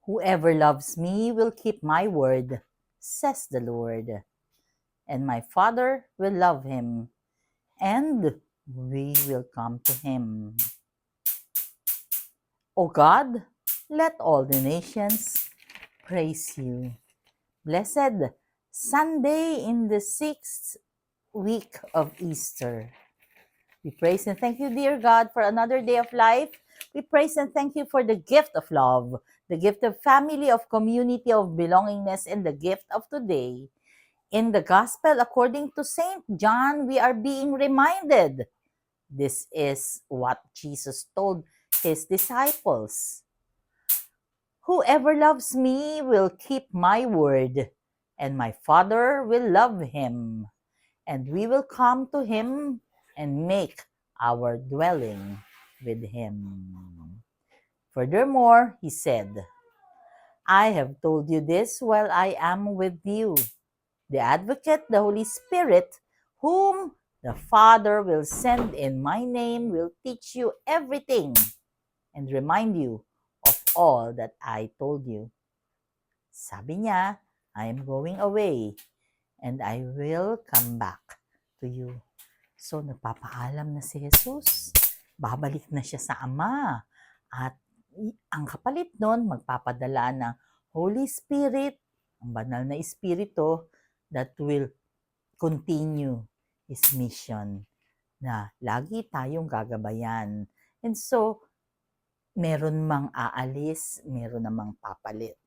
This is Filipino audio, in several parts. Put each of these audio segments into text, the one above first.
Whoever loves me will keep my word, says the Lord, and my Father will love him, and we will come to him. O God, let all the nations praise you. Blessed Sunday in the 6th week of Easter. We praise and thank you, dear God, for another day of life. We praise and thank you for the gift of love, the gift of family, of community, of belongingness, and the gift of today. In the Gospel according to St. John, we are being reminded. This is what Jesus told his disciples. Whoever loves me will keep my word, and my Father will love him, and we will come to him and make our dwelling with him. Furthermore, he said, I have told you this while I am with you. The Advocate, the Holy Spirit, whom the Father will send in my name, will teach you everything and remind you of all that I told you. Sabi niya, I am going away and I will come back to you. So, nagpapaalam na si Jesus. Babalik na siya sa Ama. At ang kapalit nun, magpapadala ng Holy Spirit, ang banal na Espiritu, that will continue His mission na lagi tayong gagabayan. And so, meron mang aalis, meron namang papalit.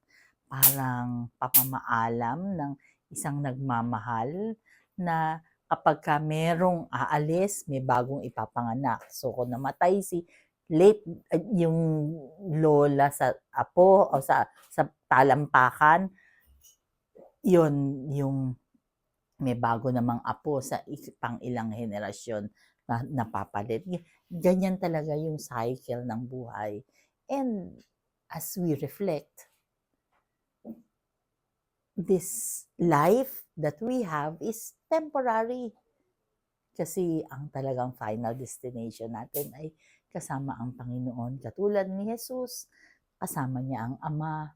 Parang pamamaalam ng isang nagmamahal na kapag ka merong aalis, may bagong ipapanganak. So kung namatay si late yung lola sa apo o sa talampakan, yun yung may bago namang apo sa pang ilang henerasyon na napapalit. Ganyan talaga yung cycle ng buhay. And as we reflect, this life that we have is temporary. Kasi ang talagang final destination natin ay kasama ang Panginoon. Katulad ni Jesus, kasama niya ang Ama.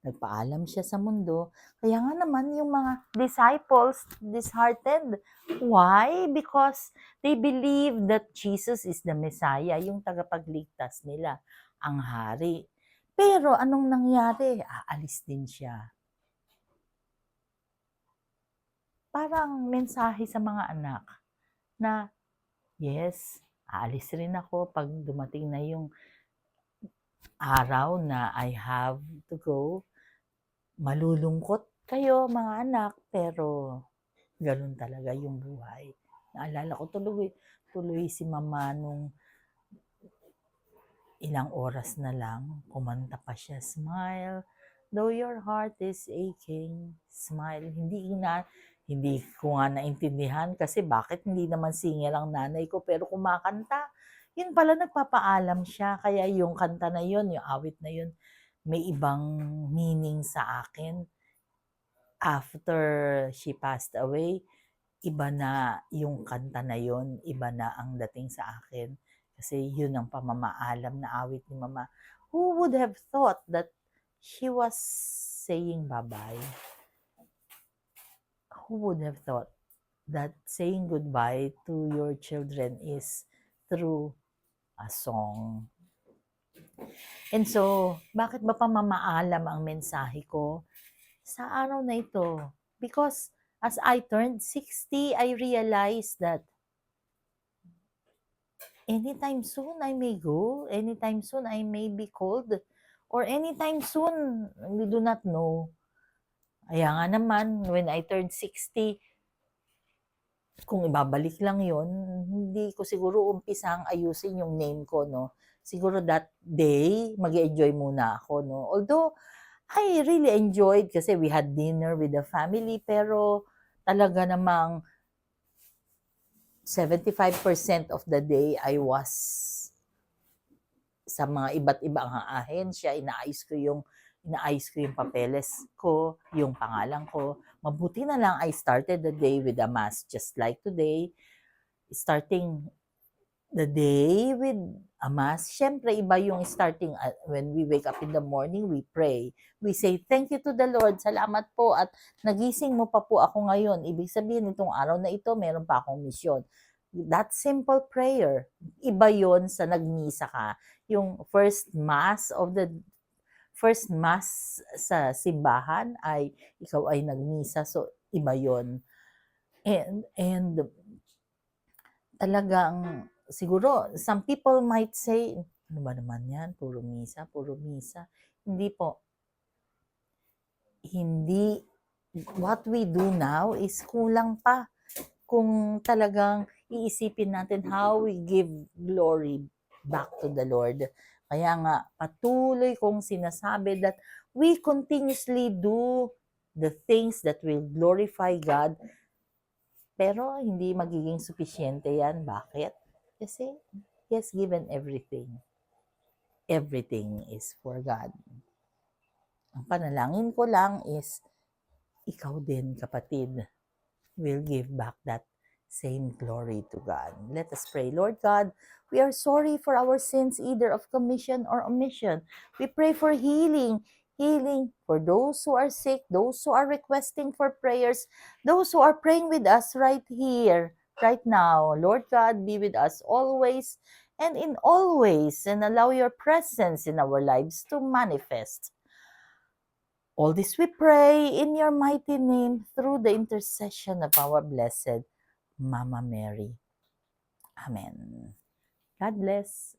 Nagpaalam siya sa mundo. Kaya nga naman yung mga disciples disheartened. Why? Because they believe that Jesus is the Messiah, yung tagapagligtas nila, ang hari. Pero anong nangyari? Aalis din siya. Parang mensahe sa mga anak na, yes, aalis rin ako pag dumating na yung araw na I have to go. Malulungkot kayo mga anak, pero ganun talaga yung buhay. Naalala ko tuloy si mama nung ilang oras na lang, kumanta pa siya, smile, though your heart is aching, smile. Hindi ko nga naintindihan kasi bakit hindi naman singer ang nanay ko pero kumakanta. Yun pala nagpapaalam siya, kaya yung kanta na yun, yung awit na yun, may ibang meaning sa akin. After she passed away, iba na yung kanta na yun, iba na ang dating sa akin. Kasi yun ang pamamaalam na awit ni Mama. Who would have thought that she was saying bye-bye? Who would have thought that saying goodbye to your children is through a song? And so, bakit ba pamamaalam ang mensahe ko sa araw na ito? Because as I turned 60, I realized that anytime soon I may go, anytime soon I may be called, or anytime soon, we do not know. Kaya nga naman, when I turned 60, kung ibabalik lang yon, hindi ko siguro umpisang ayusin yung name ko, no? Siguro that day, mag-enjoy muna ako, no? Although, I really enjoyed kasi we had dinner with the family, pero talaga namang 75% of the day I was sa mga iba't ibang ahensya, inaayos ko yung papeles ko, yung pangalan ko. Mabuti na lang I started the day with a mass just like today. Starting the day with Mass, syempre iba yung starting when we wake up in the morning, we pray. We say, thank you to the Lord, salamat po at nagising mo pa po ako ngayon. Ibig sabihin, itong araw na ito, meron pa akong misyon. That simple prayer, iba yon sa nagmisa ka. Yung first mass sa simbahan ay ikaw ay nagmisa, so iba yon. And talagang siguro some people might say, ano ba naman yan? Puro misa, puro misa. Hindi po. Hindi. What we do now is kulang pa. Kung talagang iisipin natin how we give glory back to the Lord. Kaya nga, patuloy kong sinasabi that we continuously do the things that will glorify God. Pero hindi magiging sufisyente yan. Bakit? Kasi He has given everything. Everything is for God. Ang panalangin ko lang is, ikaw din, kapatid, will give back that same glory to God. Let us pray. Lord God, we are sorry for our sins, either of commission or omission. We pray for healing for those who are sick, those who are requesting for prayers, those who are praying with us right here, right now. Lord God, be with us always and in all ways, and allow your presence in our lives to manifest. All this we pray in your mighty name through the intercession of our blessed Mama Mary. Amen. God bless.